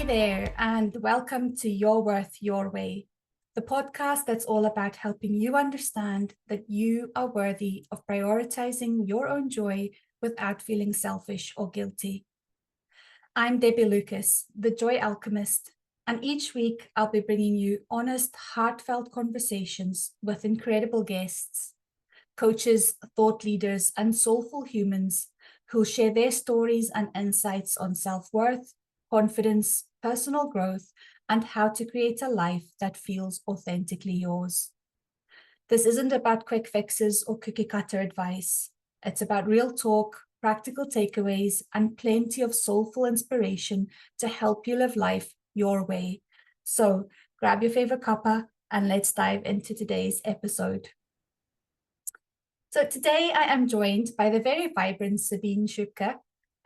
Hey there, and welcome to Your Worth Your Way, the podcast that's all about helping you understand that you are worthy of prioritizing your own joy without feeling selfish or guilty. I'm Debbie Lucas, the Joy Alchemist, and each week I'll be bringing you honest, heartfelt conversations with incredible guests, coaches, thought leaders, and soulful humans who'll share their stories and insights on self-worth, confidence, personal growth, and how to create a life that feels authentically yours. This isn't about quick fixes or cookie cutter advice. It's about real talk, practical takeaways, and plenty of soulful inspiration to help you live life your way. So grab your favorite cuppa and let's dive into today's episode. So today I am joined by the very vibrant Sabine Schoepke,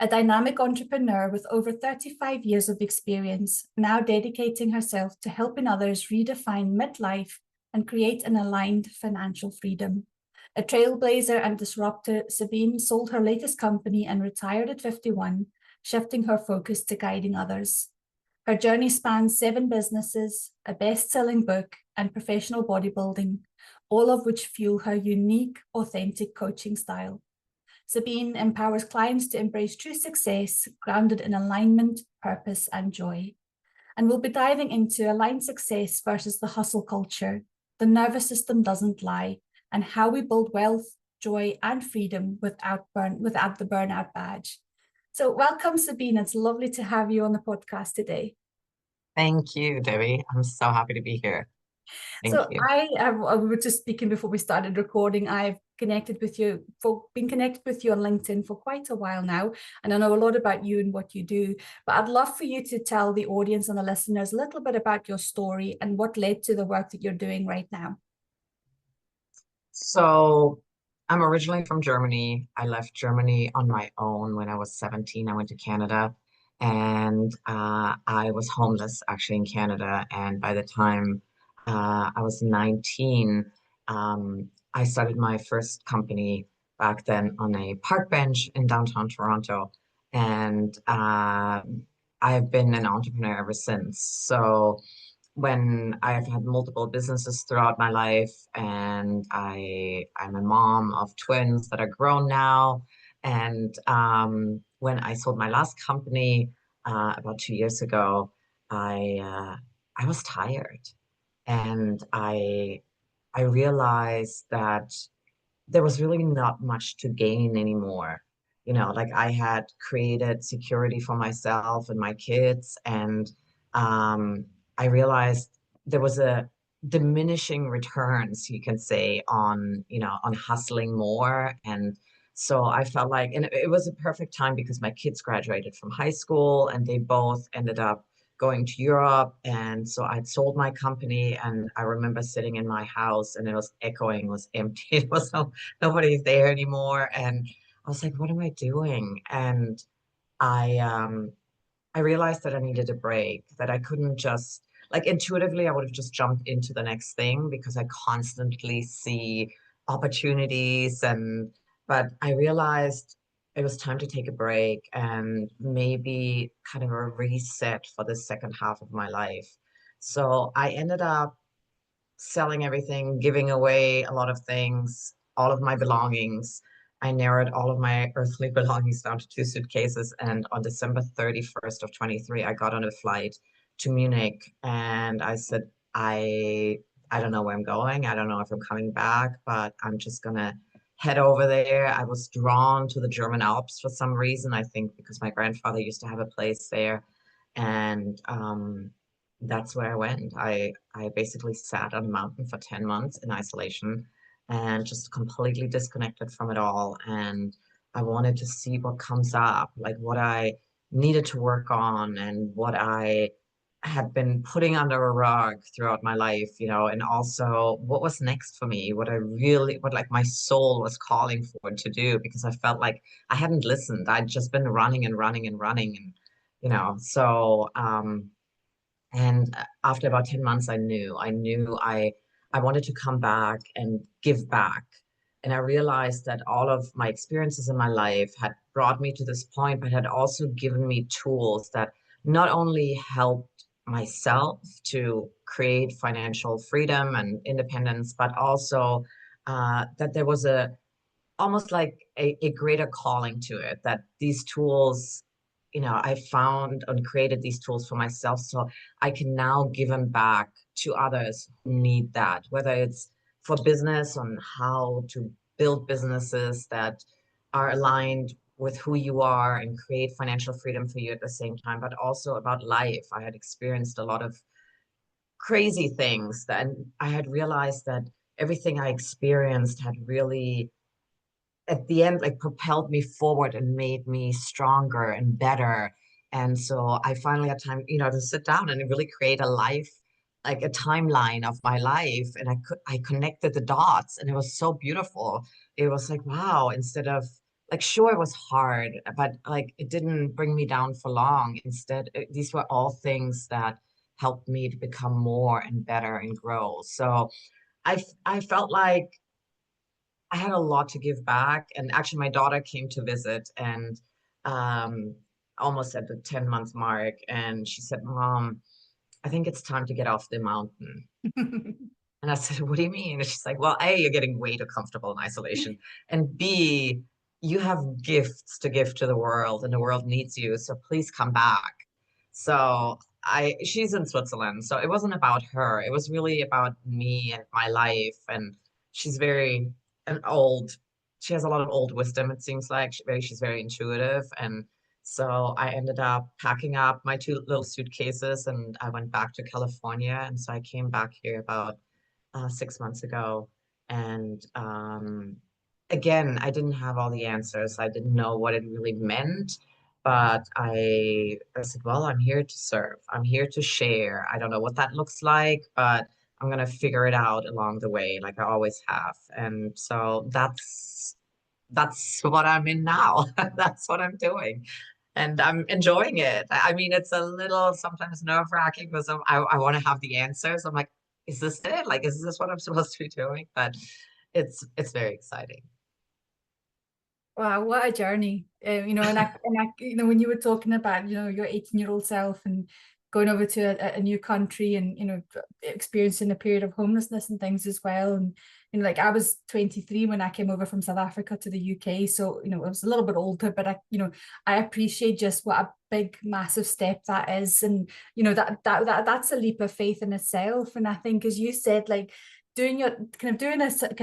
a dynamic entrepreneur with over 35 years of experience, now dedicating herself to helping others redefine midlife and create an aligned financial freedom. A trailblazer and disruptor, Sabine sold her latest company and retired at 51, shifting her focus to guiding others. Her journey spans 7 businesses, a best-selling book, and professional bodybuilding, all of which fuel her unique, authentic coaching style. Sabine empowers clients to embrace true success, grounded in alignment, purpose, and joy. And we'll be diving into aligned success versus the hustle culture, the nervous system doesn't lie, and how we build wealth, joy, and freedom without the burnout badge. So welcome, Sabine. It's lovely to have you on the podcast today. Thank you, Debbie. I'm so happy to be here. Thank So you. we were just speaking before we started recording. I've been connected with you on LinkedIn for quite a while now, and I know a lot about you and what you do. But I'd love for you to tell the audience and the listeners a little bit about your story and what led to the work that you're doing right now. So I'm originally from Germany. I left Germany on my own when I was 17. I went to Canada and I was homeless actually in Canada. And by the time I was 19, I started my first company back then on a park bench in downtown Toronto. And I've been an entrepreneur ever since. So when I've had multiple businesses throughout my life, and I'm a mom of twins that are grown now. And when I sold my last company about 2 years ago, I was tired, and I realized that there was really not much to gain anymore. Like I had created security for myself and my kids, and um, I realized there was a diminishing returns, you can say, on hustling more. And so I felt like, and it was a perfect time because my kids graduated from high school and they both ended up going to Europe. And so I'd sold my company, and I remember sitting in my house and it was echoing, it was empty. It was nobody's there anymore. And I was like, what am I doing? And I realized that I needed a break, that I couldn't just, like, intuitively, I would have just jumped into the next thing because I constantly see opportunities. But I realized it was time to take a break and maybe kind of a reset for the second half of my life. So I ended up selling everything, giving away a lot of things, all of my belongings. I narrowed all of my earthly belongings down to 2 suitcases. And on December 31st of 23, I got on a flight to Munich, and I said, I don't know where I'm going. I don't know if I'm coming back, but I'm just gonna head over there. I was drawn to the German Alps for some reason, I think because my grandfather used to have a place there. And that's where I went. I basically sat on a mountain for 10 months in isolation and just completely disconnected from it all. And I wanted to see what comes up, like what I needed to work on and what I had been putting under a rug throughout my life, and also what was next for me, what like my soul was calling for to do, because I felt like I hadn't listened. I'd just been running and running and running, and so and after about 10 months, I wanted to come back and give back. And I realized that all of my experiences in my life had brought me to this point, but had also given me tools that not only helped myself to create financial freedom and independence, but also that there was a almost like a greater calling to it, that these tools, I found and created these tools for myself so I can now give them back to others who need that, whether it's for business on how to build businesses that are aligned with who you are and create financial freedom for you at the same time, but also about life. I had experienced a lot of crazy things that, and I had realized that everything I experienced had really at the end like propelled me forward and made me stronger and better. And so I finally had time, to sit down and really create a life, like a timeline of my life. And I connected the dots and it was so beautiful. It was like, wow, instead of like, sure, it was hard, but like it didn't bring me down for long. Instead, these were all things that helped me to become more and better and grow. So I felt like I had a lot to give back. And actually, my daughter came to visit and um, almost at the 10-month mark. And she said, Mom, I think it's time to get off the mountain. And I said, What do you mean? And she's like, Well, A, you're getting way too comfortable in isolation. And B, you have gifts to give to the world and the world needs you. So please come back. So she's in Switzerland. So it wasn't about her. It was really about me and my life. And she's very an old, she has a lot of old wisdom, it seems like. She's very intuitive. And so I ended up packing up my two little suitcases and I went back to California. And so I came back here about 6 months ago. And again, I didn't have all the answers. I didn't know what it really meant. But I said, well, I'm here to serve. I'm here to share. I don't know what that looks like, but I'm gonna figure it out along the way, like I always have. And so that's what I'm in now. That's what I'm doing. And I'm enjoying it. I mean, it's a little sometimes nerve-wracking because I want to have the answers. I'm like, is this it? Like, is this what I'm supposed to be doing? But it's very exciting. Wow, what a journey. When you were talking about, your 18-year-old self and going over to a new country and, experiencing a period of homelessness and things as well. And, like I was 23 when I came over from South Africa to the UK. So, I was a little bit older, but I appreciate just what a big, massive step that is. And, that's a leap of faith in itself. And I think, as you said, like, doing a kind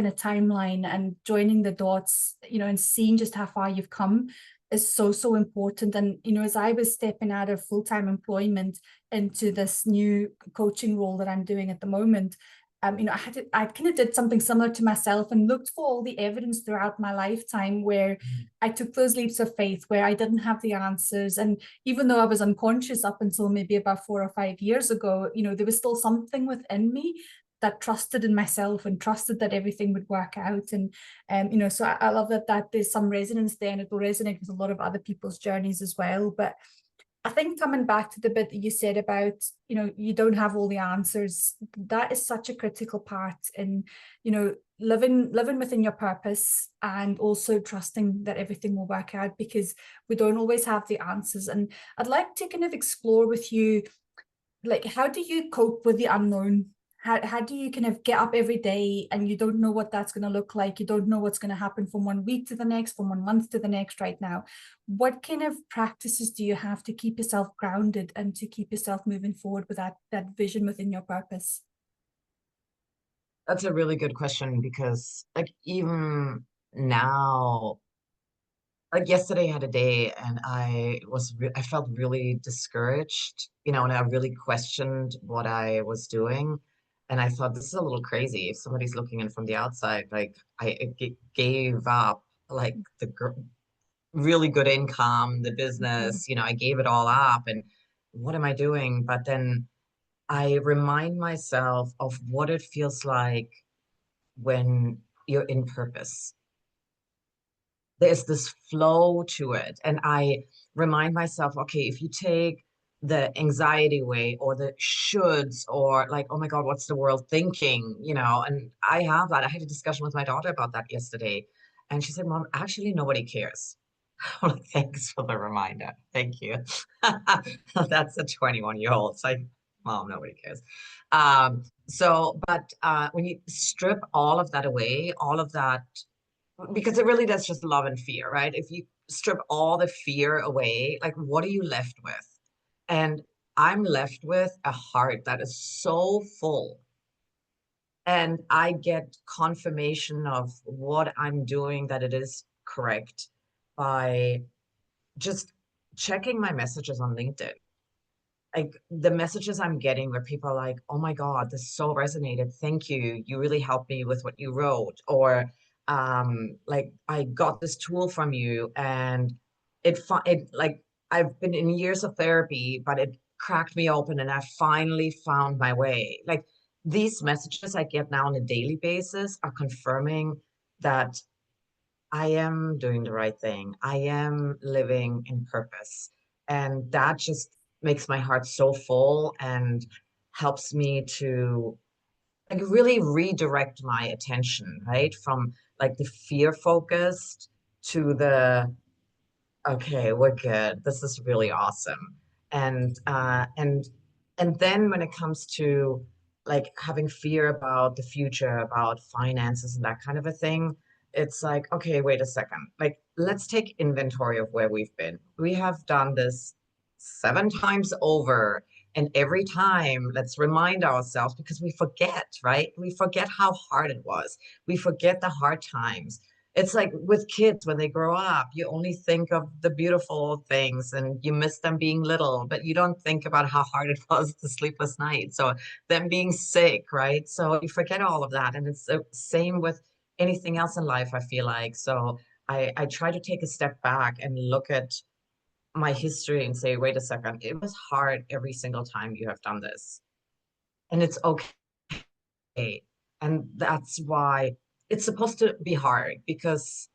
of timeline and joining the dots, and seeing just how far you've come is so important. And as I was stepping out of full-time employment into this new coaching role that I'm doing at the moment, I kind of did something similar to myself and looked for all the evidence throughout my lifetime where I took those leaps of faith, where I didn't have the answers. And even though I was unconscious up until maybe about 4 or 5 years ago, there was still something within me that trusted in myself and trusted that everything would work out. And so I love that there's some resonance there, and it will resonate with a lot of other people's journeys as well. But I think coming back to the bit that you said about, you don't have all the answers, that is such a critical part in, living within your purpose and also trusting that everything will work out, because we don't always have the answers. And I'd like to kind of explore with you, like, how do you cope with the unknown? How do you kind of get up every day and you don't know what that's going to look like? You don't know what's going to happen from one week to the next, from one month to the next right now. What kind of practices do you have to keep yourself grounded and to keep yourself moving forward with that vision within your purpose? That's a really good question because like even now, like yesterday I had a day and I felt really discouraged, and I really questioned what I was doing. And I thought this is a little crazy if somebody's looking in from the outside. Like gave up like really good income, the Mhm. business, I gave it all up and what am I doing? But then I remind myself of what it feels like when you're in purpose. There's this flow to it. And I remind myself, okay, if you take the anxiety way or the shoulds or like, oh my God, what's the world thinking? And I have that. I had a discussion with my daughter about that yesterday. And she said, Mom, actually, nobody cares. Thanks for the reminder. Thank you. That's a 21-year-old. It's like, well, nobody cares. But when you strip all of that away, all of that, because it really does just love and fear, right? If you strip all the fear away, like what are you left with? And I'm left with a heart that is so full. And I get confirmation of what I'm doing, that it is correct by just checking my messages on LinkedIn. Like the messages I'm getting where people are like, oh my God, this so resonated. Thank you. You really helped me with what you wrote. Or like I got this tool from you and it like I've been in years of therapy, but it cracked me open and I finally found my way. Like these messages I get now on a daily basis are confirming that I am doing the right thing. I am living in purpose. And that just makes my heart so full and helps me to like really redirect my attention, right? From like the fear focused to the okay, we're good. This is really awesome. And and then when it comes to like having fear about the future, about finances and that kind of a thing, it's like, okay, wait a second. Like, let's take inventory of where we've been. We have done this 7 times over. And every time, let's remind ourselves because we forget, right? We forget how hard it was. We forget the hard times. It's like with kids when they grow up, you only think of the beautiful things and you miss them being little, but you don't think about how hard it was the sleepless nights or them being sick, right? So you forget all of that. And it's the same with anything else in life, I feel like. So I try to take a step back and look at my history and say, wait a second, it was hard every single time you have done this. And it's okay. And that's why it's supposed to be hard because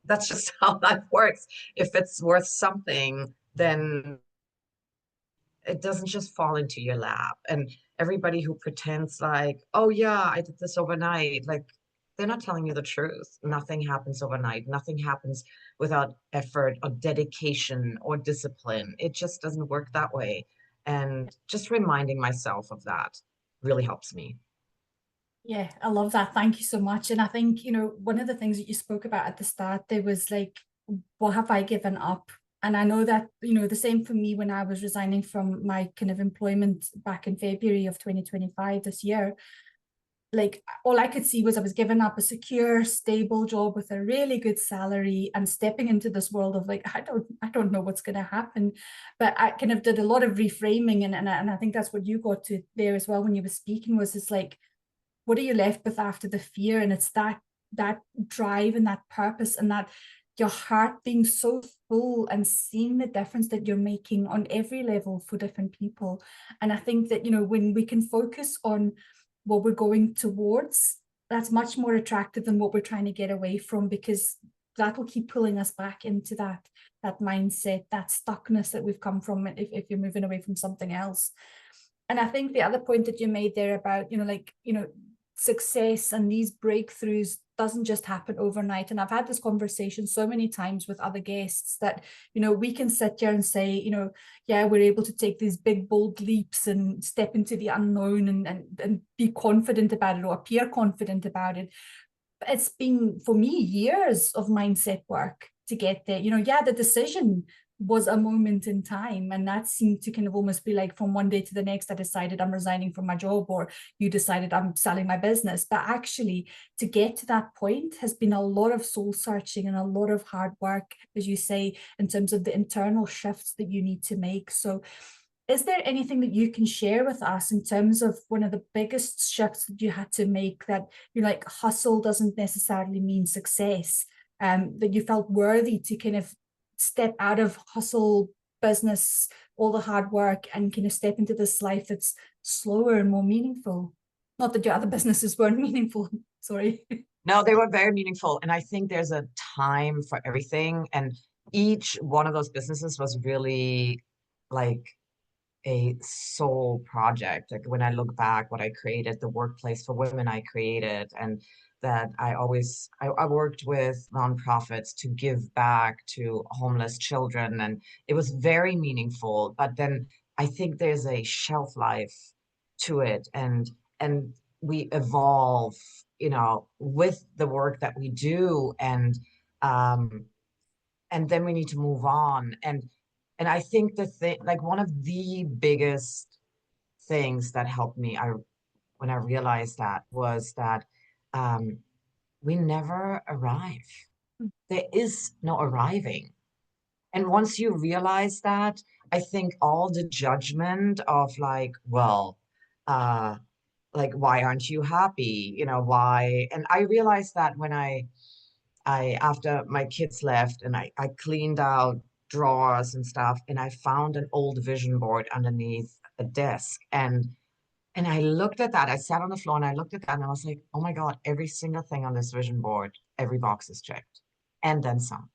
that's just how life works. If it's worth something, then it doesn't just fall into your lap. And everybody who pretends like, oh yeah, I did this overnight, like they're not telling you the truth. Nothing happens overnight. Nothing happens without effort or dedication or discipline. It just doesn't work that way. And just reminding myself of that really helps me. Yeah, I love that. Thank you so much. And I think, one of the things that you spoke about at the start, there was like, what have I given up? And I know that, the same for me when I was resigning from my kind of employment back in February of 2025 this year. Like all I could see was I was giving up a secure, stable job with a really good salary and stepping into this world of like, I don't know what's going to happen. But I kind of did a lot of reframing and I think that's what you got to there as well when you were speaking was it's like, what are you left with after the fear? And it's that drive and that purpose and that your heart being so full and seeing the difference that you're making on every level for different people. And I think that, when we can focus on what we're going towards, that's much more attractive than what we're trying to get away from, because that will keep pulling us back into that mindset, that stuckness that we've come from if you're moving away from something else. And I think the other point that you made there about, success and these breakthroughs doesn't just happen overnight. And I've had this conversation so many times with other guests that, we can sit here and say, yeah, we're able to take these big, bold leaps and step into the unknown and be confident about it or appear confident about it. But it's been, for me, years of mindset work to get there. Yeah, the decision was a moment in time, and that seemed to kind of almost be like from one day to the next I decided I'm resigning from my job, or you decided I'm selling my business. But actually to get to that point has been a lot of soul searching and a lot of hard work, as you say, in terms of the internal shifts that you need to make. So is there anything that you can share with us in terms of one of the biggest shifts that you had to make, that you're like, hustle doesn't necessarily mean success, that you felt worthy to kind of step out of hustle business, all the hard work, and kind of step into this life that's slower and more meaningful? Not that your other businesses weren't meaningful, sorry. No, they were very meaningful. And I think there's a time for everything. And each one of those businesses was really like a soul project. Like when I look back, what I created, the workplace for women I created, and that I worked with nonprofits to give back to homeless children, and it was very meaningful. But then I think there's a shelf life to it, and we evolve, with the work that we do, um, and then we need to move on. And I think the thing, like one of the biggest things that helped me, when I realized that, was that um, we never arrive. There is no arriving. And once you realize that, I think all the judgment of like, well, uh, like why aren't you happy? Why? And I realized that when I after my kids left, and I cleaned out drawers and stuff, and I found an old vision board underneath a desk. And I looked at that. I sat on the floor and I looked at that and I was like, oh my God, every single thing on this vision board, every box is checked. And then some.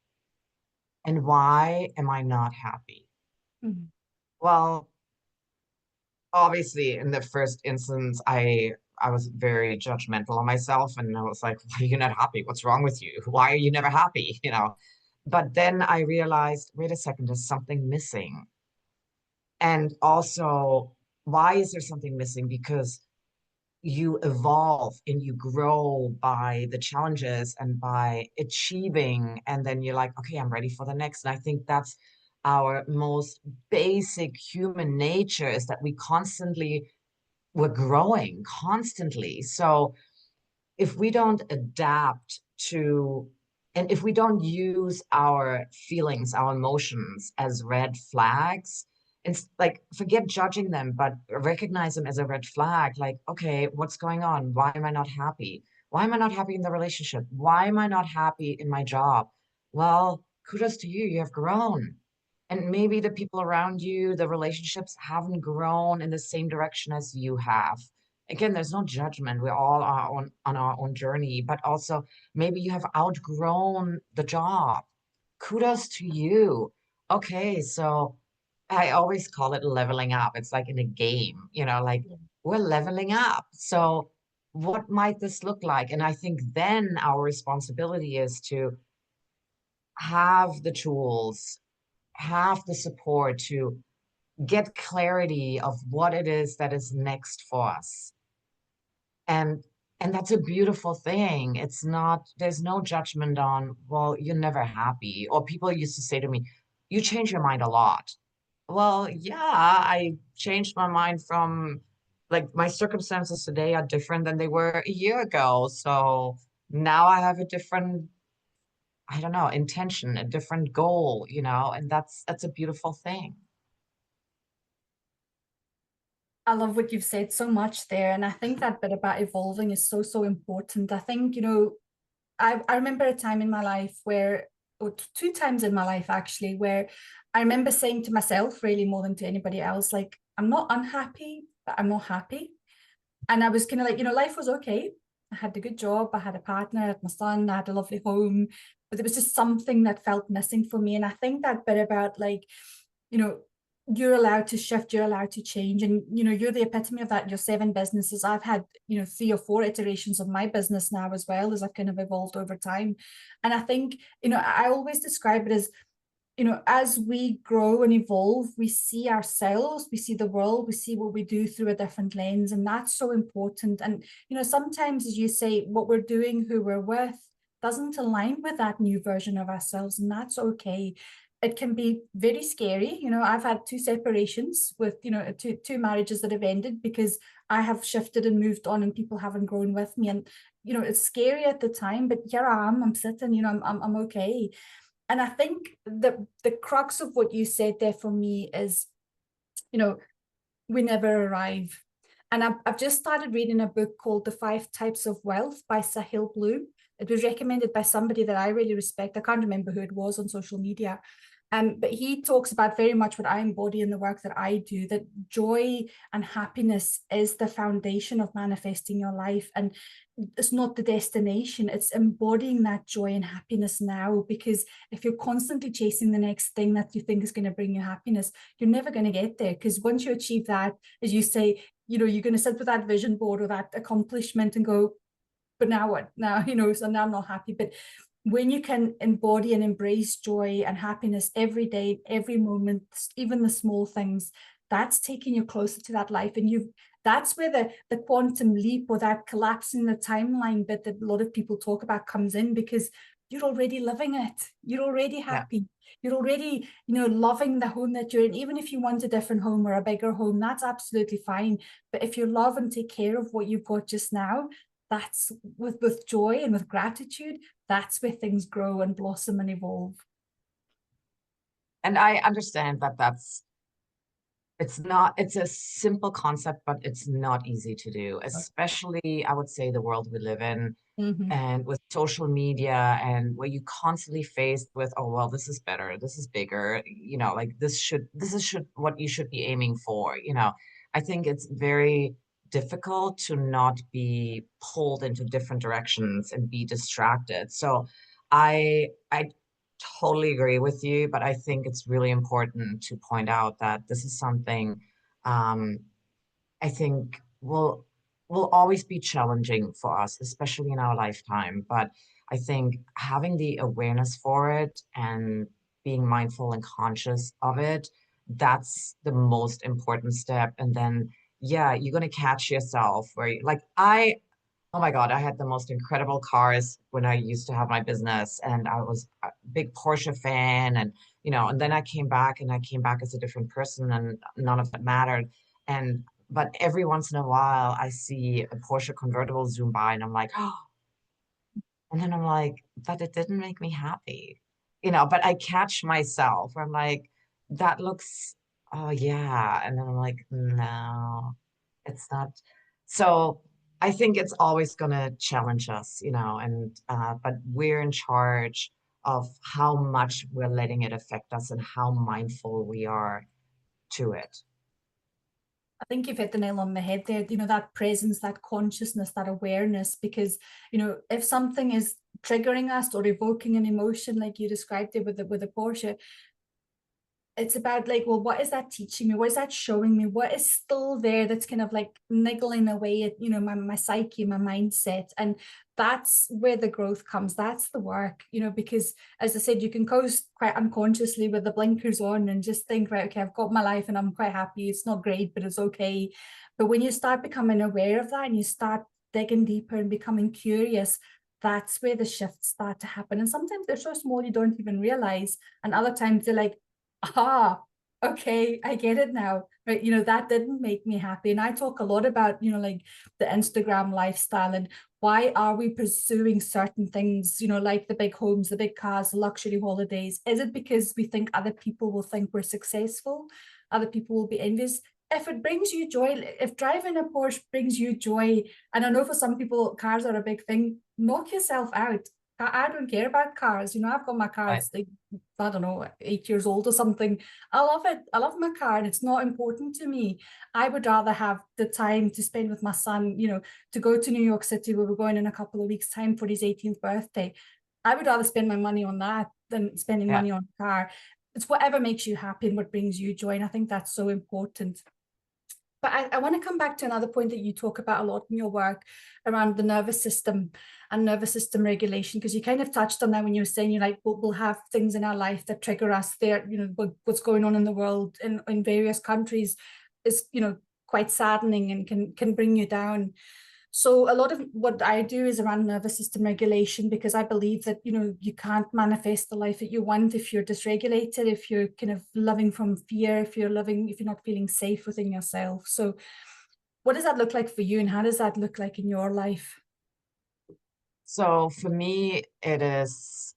And why am I not happy? Mhm. Well, obviously in the first instance, I was very judgmental of myself, and I was like, why are you not happy? What's wrong with you? Why are you never happy? But then I realized, wait a second, there's something missing. And also, why is there something missing? Because you evolve and you grow by the challenges and by achieving. And then you're like, okay, I'm ready for the next. And I think that's our most basic human nature, is that we're growing constantly. So if we don't adapt to, and if we don't use our feelings, our emotions as red flags, it's like forget judging them, but recognize them as a red flag. Like, okay, what's going on? Why am I not happy? Why am I not happy in the relationship? Why am I not happy in my job? Well, kudos to you. You have grown. And maybe the people around you, the relationships haven't grown in the same direction as you have. Again, there's no judgment. We're all on our own journey, but also maybe you have outgrown the job. Kudos to you. Okay, so I always call it leveling up. It's like in a game, like Yeah. we're leveling up. So what might this look like? And I think then our responsibility is to have the tools, have the support to get clarity of what it is that is next for us. And and that's a beautiful thing. It's not, there's no judgment on, well, you're never happy. Or people used to say to me, you change your mind a lot. Well, yeah, I changed my mind from, like, my circumstances today are different than they were a year ago. So now I have a different, I don't know, intention, a different goal, and that's a beautiful thing. I love what you've said so much there. And I think that bit about evolving is so, so important. I think, I remember a time in my life where, or two times in my life actually, where I remember saying to myself, really more than to anybody else, like, I'm not unhappy, but I'm not happy. And I was kind of like, life was okay. I had a good job, I had a partner, I had my son, I had a lovely home, but there was just something that felt missing for me. And I think that bit about like, you know, you're allowed to shift, you're allowed to change. And, you're the epitome of that. Your 7 businesses. I've had, 3 or 4 iterations of my business now as well, as I've kind of evolved over time. And I think, I always describe it as, as we grow and evolve, we see ourselves, we see the world, we see what we do through a different lens. And that's so important. And, sometimes, as you say, what we're doing, who we're with, doesn't align with that new version of ourselves. And that's okay. It can be very scary. I've had 2 separations with, two marriages that have ended because I have shifted and moved on and people haven't grown with me. And, it's scary at the time, but here I am, I'm sitting, I'm okay. And I think the crux of what you said there for me is, you know, we never arrive. And I've just started reading a book called The 5 Types of Wealth by Sahil Blue. It was recommended by somebody that I really respect. I can't remember who it was on social media. But he talks about very much what I embody in the work that I do, that joy and happiness is the foundation of manifesting your life. And it's not the destination, it's embodying that joy and happiness now. Because if you're constantly chasing the next thing that you think is going to bring you happiness, you're never going to get there. Because once you achieve that, as you say, you're going to sit with that vision board or that accomplishment and go, but now what? Now, so now I'm not happy. But when you can embody and embrace joy and happiness every day, every moment, even the small things, that's taking you closer to that life. And that's where the quantum leap, or that collapse in the timeline bit that a lot of people talk about, comes in, because you're already living it. You're already Yeah. happy. You're already, loving the home that you're in. Even if you want a different home or a bigger home, that's absolutely fine. But if you love and take care of what you've got just now, that's with joy and with gratitude, that's where things grow and blossom and evolve. And I understand that it's a simple concept, but it's not easy to do, especially I would say the world we live in, Mm-hmm. and with social media, and where you constantly faced with, oh, well, this is better, this is bigger, like this is what you should be aiming for. I think it's very difficult to not be pulled into different directions and be distracted. So I totally agree with you, but I think it's really important to point out that this is something, um, I think will always be challenging for us, especially in our lifetime. But I think having the awareness for it and being mindful and conscious of it, that's the most important step. And then, yeah, you're gonna catch yourself where like oh my God, I had the most incredible cars when I used to have my business, and I was a big Porsche fan, and then I came back as a different person, and none of that mattered. And but every once in a while, I see a Porsche convertible zoom by, and I'm like, oh, and then I'm like, but it didn't make me happy, But I catch myself where I'm like, that looks, oh yeah, and then I'm like, no, it's not. So I think it's always going to challenge us, and but we're in charge of how much we're letting it affect us and how mindful we are to it. I think you've hit the nail on the head there, that presence, that consciousness, that awareness. Because, if something is triggering us or evoking an emotion, like you described it with the Porsche, it's about like, well, what is that teaching me? What is that showing me? What is still there that's kind of like niggling away at, my psyche, my mindset? And that's where the growth comes. That's the work, because as I said, you can coast quite unconsciously with the blinkers on and just think, right, okay, I've got my life and I'm quite happy. It's not great, but it's okay. But when you start becoming aware of that and you start digging deeper and becoming curious, that's where the shifts start to happen. And sometimes they're so small you don't even realize. And other times they're like, okay, I get it now. Right. That didn't make me happy. And I talk a lot about, like the Instagram lifestyle and why are we pursuing certain things, like the big homes, the big cars, the luxury holidays? Is it because we think other people will think we're successful? Other people will be envious? If it brings you joy, if driving a Porsche brings you joy, and I know for some people cars are a big thing, knock yourself out. I don't care about cars. I've got my car. Right. It's like, I don't know, 8 years old or something. I love it. I love my car and it's not important to me. I would rather have the time to spend with my son, to go to New York City where we're going in a couple of weeks' time for his 18th birthday. I would rather spend my money on that than spending Yeah. money on a car. It's whatever makes you happy and what brings you joy. And I think that's so important. But I want to come back to another point that you talk about a lot in your work around the nervous system and nervous system regulation, because you kind of touched on that when you were saying we'll have things in our life that trigger us there. What's going on in the world in various countries is, quite saddening and can bring you down. So a lot of what I do is around nervous system regulation, because I believe that, you can't manifest the life that you want if you're dysregulated, if you're kind of living from fear, if you're not feeling safe within yourself. So what does that look like for you, and how does that look like in your life? So for me, it's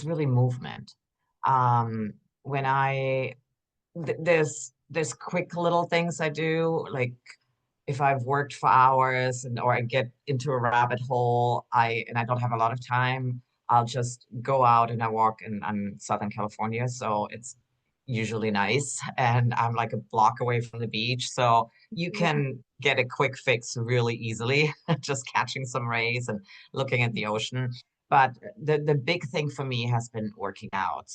really movement. Um, when there's quick little things I do, like if I've worked for hours or I get into a rabbit hole, and I don't have a lot of time, I'll just go out and I walk in I'm Southern California, so it's usually nice. And I'm like a block away from the beach. So you can get a quick fix really easily, just catching some rays and looking at the ocean. But the big thing for me has been working out.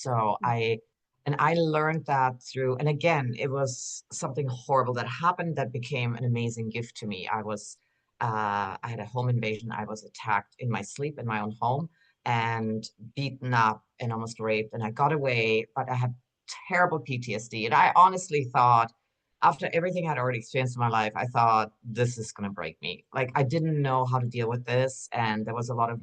And I learned that through, and again, it was something horrible that happened that became an amazing gift to me. I had a home invasion. I was attacked in my sleep in my own home and beaten up and almost raped. And I got away, but I had terrible PTSD. And I honestly thought, after everything I'd already experienced in my life, I thought, this is going to break me. Like, I didn't know how to deal with this. And there was a lot of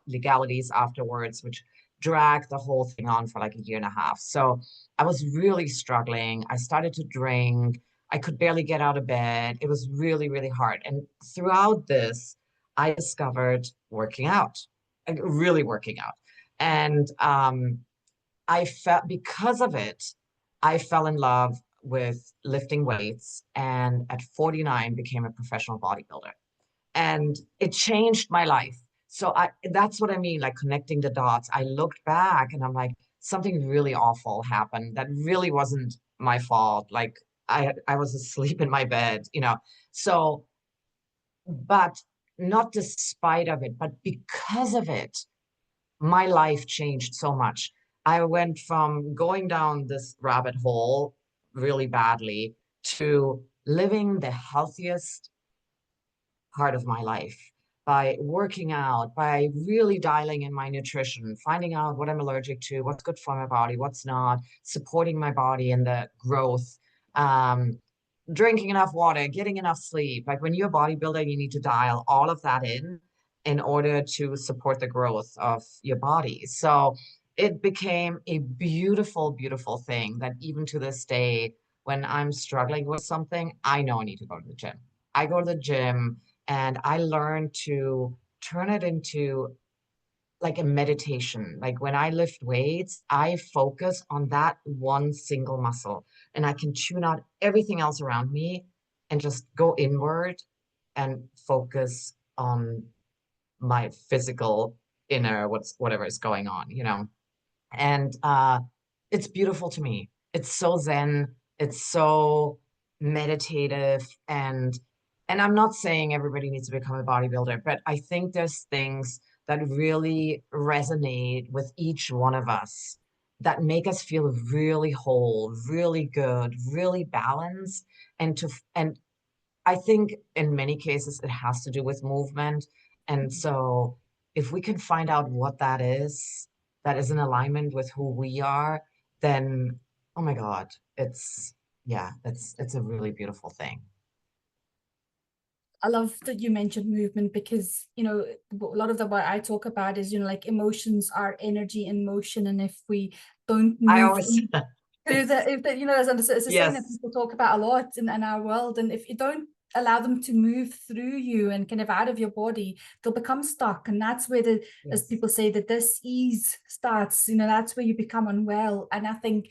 legalities afterwards, which dragged the whole thing on for like a year and a half. So I was really struggling. I started to drink. I could barely get out of bed. It was really, really hard. And throughout this, I discovered working out, like really working out. And I felt because of it, I fell in love with lifting weights and at 49 became a professional bodybuilder. And it changed my life. So that's what I mean, like connecting the dots. I looked back and I'm like, something really awful happened that really wasn't my fault. Like I was asleep in my bed, you know. So, but not despite of it, but because of it, my life changed so much. I went from going down this rabbit hole really badly to living the healthiest part of my life by working out, by really dialing in my nutrition, finding out what I'm allergic to, what's good for my body, what's not, supporting my body in the growth, um, drinking enough water, getting enough sleep. Like when you're a bodybuilder, you need to dial all of that in order to support the growth of your body. So it became a beautiful, beautiful thing that even to this day, when I'm struggling with something, I know I need to go to the gym. I go to the gym and I learned to turn it into like a meditation. Like when I lift weights, I focus on that one single muscle and I can tune out everything else around me and just go inward and focus on my physical inner whatever is going on, you know. And it's beautiful to me. It's so zen, it's so meditative, and I'm not saying everybody needs to become a bodybuilder, but I think there's things that really resonate with each one of us that make us feel really whole, really good, really balanced. And I think in many cases it has to do with movement. And so if we can find out what that is in alignment with who we are, then oh my God, it's yeah, it's a really beautiful thing. I love that you mentioned movement because, a lot of the what I talk about is, like emotions are energy in motion. And if we don't I move always through it's if the, it's a saying that yes, people talk about a lot in our world. And if you don't allow them to move through you and kind of out of your body, they'll become stuck. And that's where as yes. people say, that this ease starts, that's where you become unwell. And I think,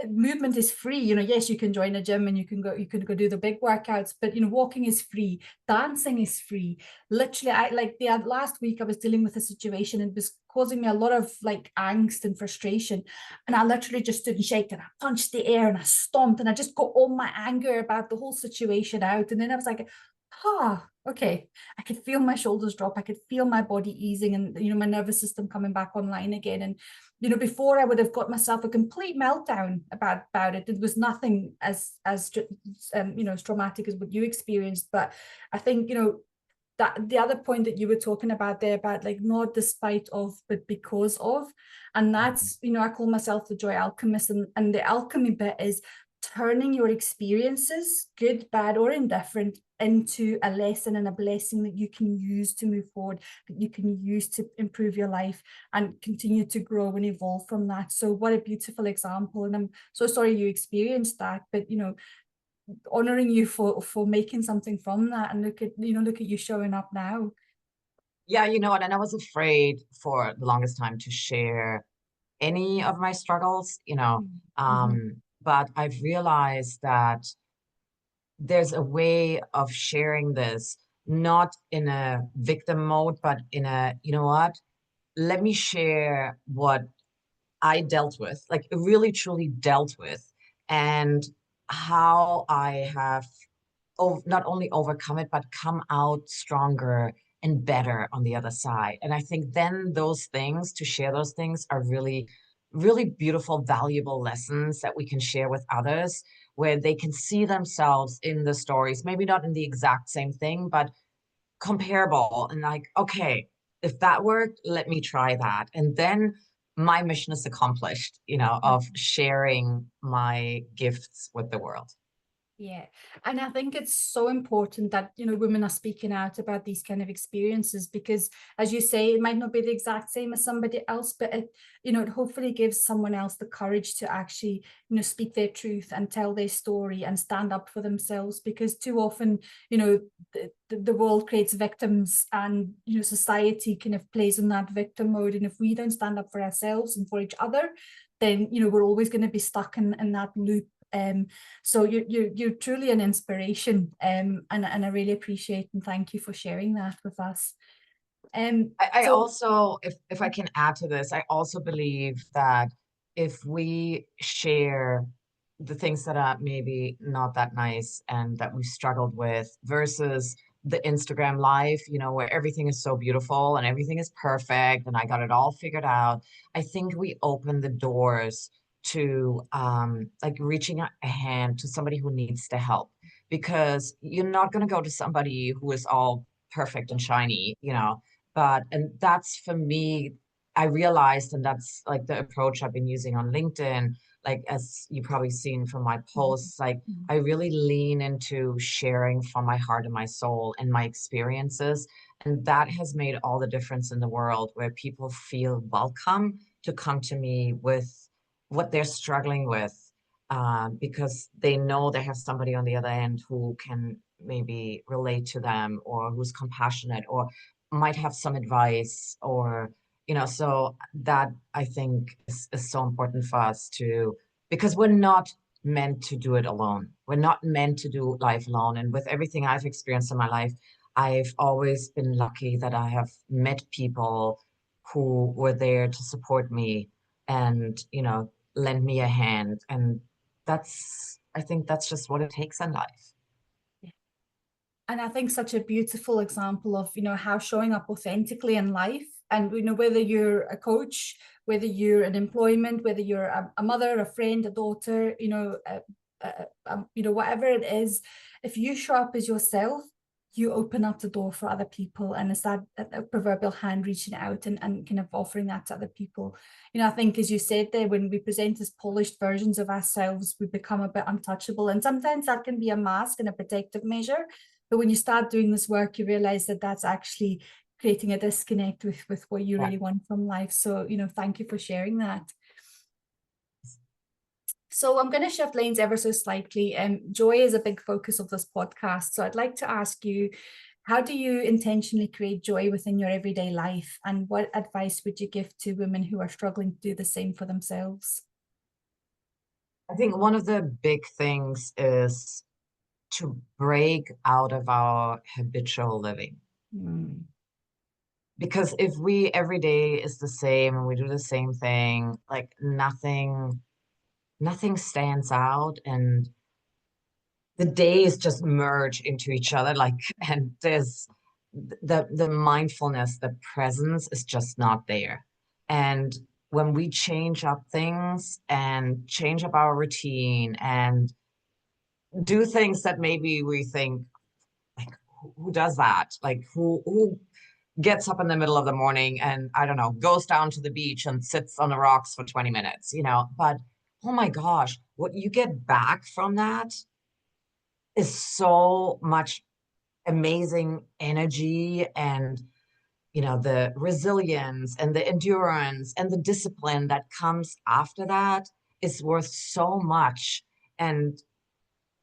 movement is free. Yes, you can join a gym and you can go do the big workouts, but walking is free, dancing is free. Literally, I like the last week I was dealing with a situation and it was causing me a lot of like angst and frustration, and I literally just stood and shaked and I punched the air and I stomped and I just got all my anger about the whole situation out. And then I was like, okay, I could feel my shoulders drop, I could feel my body easing, and my nervous system coming back online again. And before I would have got myself a complete meltdown about it. It was nothing as as traumatic as what you experienced. But I think that the other point that you were talking about there, about like not despite of but because of, and that's I call myself the joy alchemist. And the alchemy bit is turning your experiences, good, bad, or indifferent, into a lesson and a blessing that you can use to move forward, that you can use to improve your life and continue to grow and evolve from that. So what a beautiful example. And I'm so sorry you experienced that, but honoring you for making something from that. And look at you showing up now. Yeah, you know what? And I was afraid for the longest time to share any of my struggles, you know. Mm-hmm. But I've realized that there's a way of sharing this, not in a victim mode, but in a, you know what? let me share what I dealt with, like really truly dealt with, and how I have not only overcome it, but come out stronger and better on the other side. And I think then those things, to share those things, are really, really beautiful, valuable lessons that we can share with others, where they can see themselves in the stories, maybe not in the exact same thing, but comparable and like, okay, if that worked, let me try that. And then my mission is accomplished, of sharing my gifts with the world. Yeah. And I think it's so important that, women are speaking out about these kind of experiences because, as you say, it might not be the exact same as somebody else, but it hopefully gives someone else the courage to actually, speak their truth and tell their story and stand up for themselves. Because too often, the world creates victims and, society kind of plays on that victim mode. And if we don't stand up for ourselves and for each other, then, we're always going to be stuck in that loop. So you're truly an inspiration, and I really appreciate and thank you for sharing that with us. I So also, if I can add to this, I also believe that if we share the things that are maybe not that nice and that we struggled with versus the Instagram life, where everything is so beautiful and everything is perfect and I got it all figured out, I think we open the doors to like reaching a hand to somebody who needs the help, because you're not going to go to somebody who is all perfect and shiny, and that's for me, I realized, and that's like the approach I've been using on LinkedIn, like as you've probably seen from my posts, like I really lean into sharing from my heart and my soul and my experiences. And that has made all the difference in the world, where people feel welcome to come to me with what they're struggling with, because they know they have somebody on the other end who can maybe relate to them, or who's compassionate, or might have some advice, or so that I think is so important for us to, because we're not meant to do it alone. We're not meant to do life alone. And with everything I've experienced in my life, I've always been lucky that I have met people who were there to support me and lend me a hand. And I think that's just what it takes in life. and I think such a beautiful example of, how showing up authentically in life, and, whether you're a coach, whether you're in employment, whether you're a mother, a friend, a daughter, whatever it is, if you show up as yourself, you open up the door for other people. And it's that proverbial hand reaching out and kind of offering that to other people. I think, as you said there, when we present as polished versions of ourselves, we become a bit untouchable. And sometimes that can be a mask and a protective measure. But when you start doing this work, you realize that that's actually creating a disconnect with what you Yeah. really want from life. So, thank you for sharing that. So I'm going to shift lanes ever so slightly. Joy is a big focus of this podcast. So I'd like to ask you, how do you intentionally create joy within your everyday life? And what advice would you give to women who are struggling to do the same for themselves? I think one of the big things is to break out of our habitual living. Mm. Because if we every day is the same and we do the same thing, like nothing stands out, and the days just merge into each other, like, and there's the mindfulness, the presence is just not there. And when we change up things and change up our routine and do things that maybe we think, like, who does that? Like, who gets up in the middle of the morning and, I don't know, goes down to the beach and sits on the rocks for 20 minutes, But oh my gosh, what you get back from that is so much amazing energy, and the resilience and the endurance and the discipline that comes after that is worth so much. And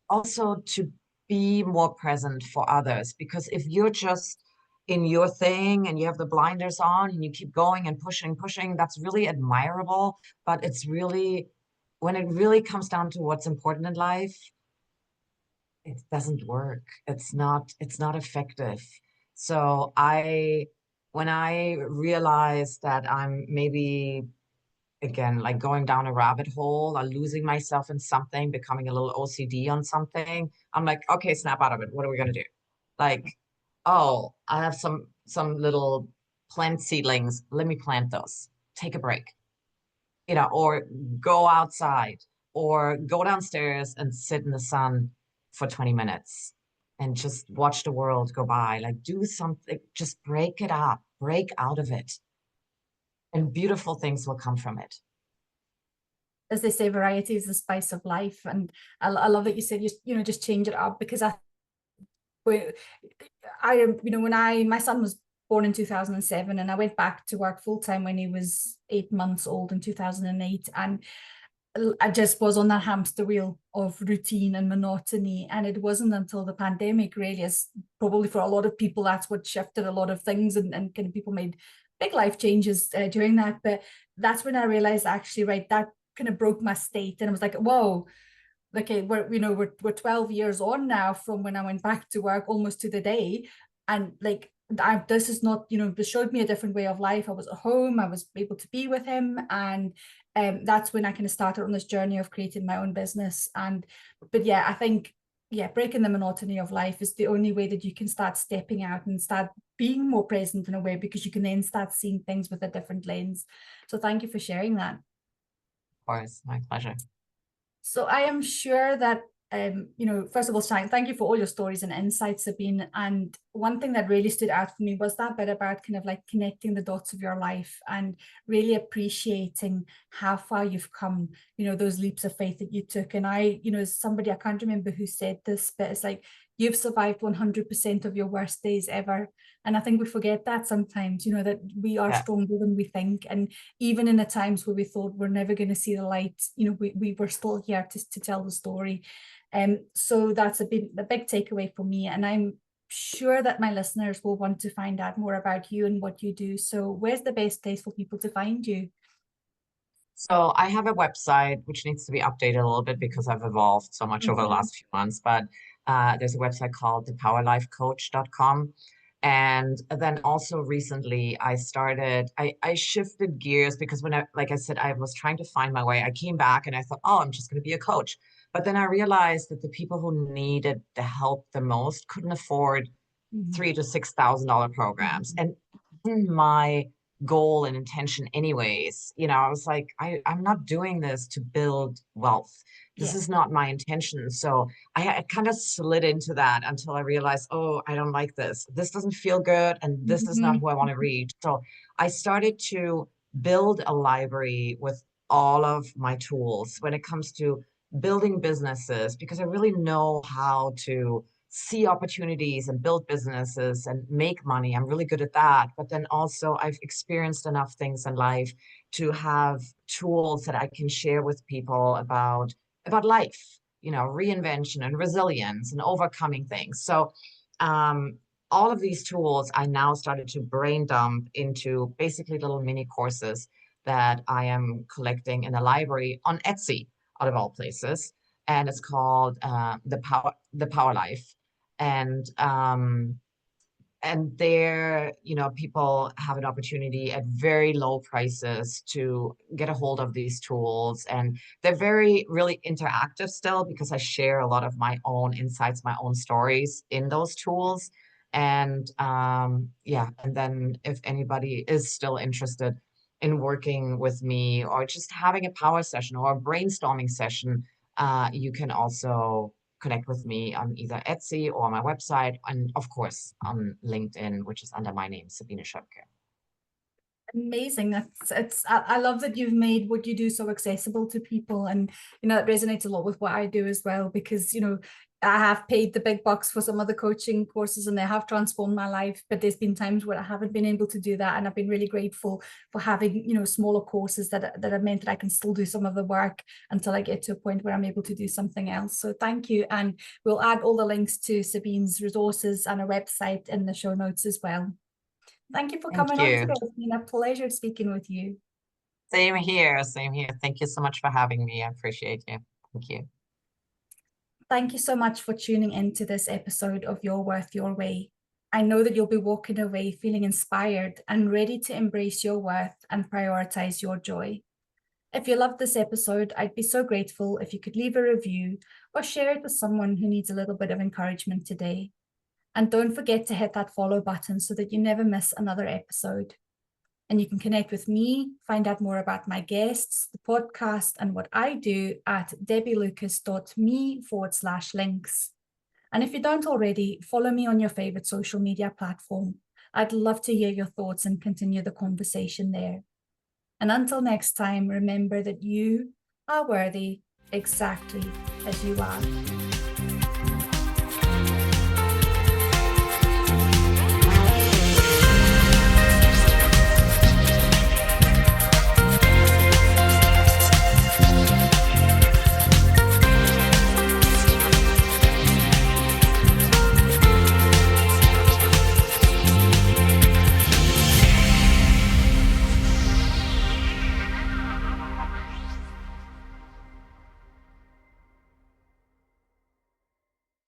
also to be more present for others, because if you're just in your thing and you have the blinders on and you keep going and pushing, that's really admirable. But it's really, when it really comes down to what's important in life, it doesn't work. It's not effective. So when I realized that I'm maybe again like going down a rabbit hole or losing myself in something, becoming a little OCD on something, I'm like, okay, snap out of it. What are we gonna do? Like, oh, I have some little plant seedlings. Let me plant those. Take a break, or go outside or go downstairs and sit in the sun for 20 minutes and just watch the world go by. Like, do something, just break it up, break out of it, and beautiful things will come from it. As they say, variety is the spice of life. And I love that you said, just change it up, because when my son was born in 2007, and I went back to work full time when he was 8 months old in 2008. And I just was on that hamster wheel of routine and monotony. And it wasn't until the pandemic, really, as probably for a lot of people, that's what shifted a lot of things, and kind of people made big life changes during that. But that's when I realized, actually, right, that kind of broke my state. And I was like, whoa, okay, we're 12 years on now from when I went back to work, almost to the day. And like, this is not, this showed me a different way of life. I was at home, I was able to be with him. And that's when I kind of started on this journey of creating my own business. But yeah, I think, yeah, breaking the monotony of life is the only way that you can start stepping out and start being more present in a way, because you can then start seeing things with a different lens. So thank you for sharing that. Of course, my pleasure. So I am sure that, first of all, thank you for all your stories and insights, Sabine. And one thing that really stood out for me was that bit about kind of like connecting the dots of your life and really appreciating how far you've come, those leaps of faith that you took. And somebody, I can't remember who said this, but it's like, you've survived 100% of your worst days ever. And I think we forget that sometimes, that we are Yeah. stronger than we think. And even in the times where we thought we're never going to see the light, we were still here to tell the story. So that's a big takeaway for me. And I'm sure that my listeners will want to find out more about you and what you do. So where's the best place for people to find you? So I have a website which needs to be updated a little bit because I've evolved so much over the Mhm. last few months, but there's a website called thepowerlifecoach.com. And then also recently I shifted gears because like I said, I was trying to find my way. I came back and I thought, oh, I'm just going to be a coach. But then I realized that the people who needed the help the most couldn't afford Mhm. $3,000 to $6,000 programs. Mhm. And my goal and intention anyways, I was like, I'm not doing this to build wealth. This Yeah. is not my intention. So I kind of slid into that until I realized, oh, I don't like this. This doesn't feel good. And this is not Mhm. who I want to reach. So I started to build a library with all of my tools when it comes to building businesses, because I really know how to see opportunities and build businesses and make money. I'm really good at that. But then also, I've experienced enough things in life to have tools that I can share with people about life, reinvention and resilience and overcoming things. So, all of these tools I now started to brain dump into basically little mini courses that I am collecting in a library on Etsy, out of all places, and it's called the Power Life. And there, people have an opportunity at very low prices to get a hold of these tools, and they're very really interactive still because I share a lot of my own insights, my own stories in those tools. And yeah, and then if anybody is still interested in working with me or just having a power session or a brainstorming session, you can also connect with me on either Etsy or my website, and of course on LinkedIn, which is under my name, Sabine Schoepke. Amazing. I love that you've made what you do so accessible to people. And it resonates a lot with what I do as well, because I have paid the big bucks for some of the coaching courses and they have transformed my life, but there's been times where I haven't been able to do that, and I've been really grateful for having smaller courses that have meant that I can still do some of the work until I get to a point where I'm able to do something else. So thank you, and we'll add all the links to Sabine's resources and her website in the show notes as well. Thank you for Thank coming on you. today. It's been a pleasure speaking with you. Same here. Same here. Thank you so much for having me. I appreciate you. Thank you. Thank you so much for tuning into this episode of Your Worth Your Way. I know that you'll be walking away feeling inspired and ready to embrace your worth and prioritize your joy. If you loved this episode, I'd be so grateful if you could leave a review or share it with someone who needs a little bit of encouragement today. And don't forget to hit that follow button so that you never miss another episode. And you can connect with me, find out more about my guests, the podcast, and what I do at debbielucas.me/links. And if you don't already, follow me on your favorite social media platform. I'd love to hear your thoughts and continue the conversation there. And until next time, remember that you are worthy exactly as you are.